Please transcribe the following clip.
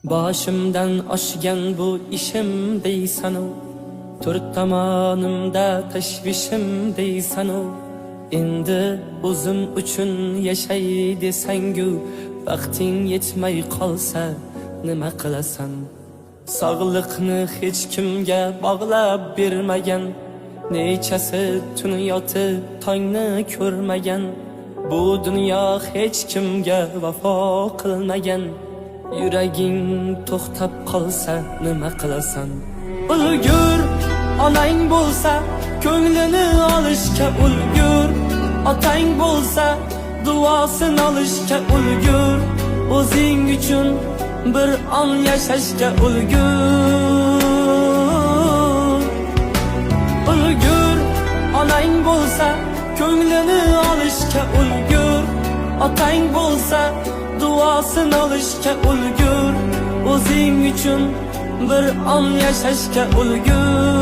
Başımdan oshgan bu ishim deysanu, to'rt tomonimda tashvishim deysanu. Endi o'zim uchun yashay desangu, vaqting yetmay qolsa nima qilasan? Sog'liqni hech kimga bog'lab bermagan, nechasi tun yotib tongni ko'rmagan. Bu dunyo hech kimga vafo qilmagan. Yuraging to'xtab qolsa nima qilasan? Ulgur, onang bo'lsa ko'nglini olishga ulgur, otang bo'lsa duosini olishga ulgur, o'zing uchun bir on yashashga ulgur. Ulgur, onang bo'lsa ko'nglini olishga ulgur, otang bo'lsa duosini olishga ulgur, o'zing uchun bir on yashashga ulgur.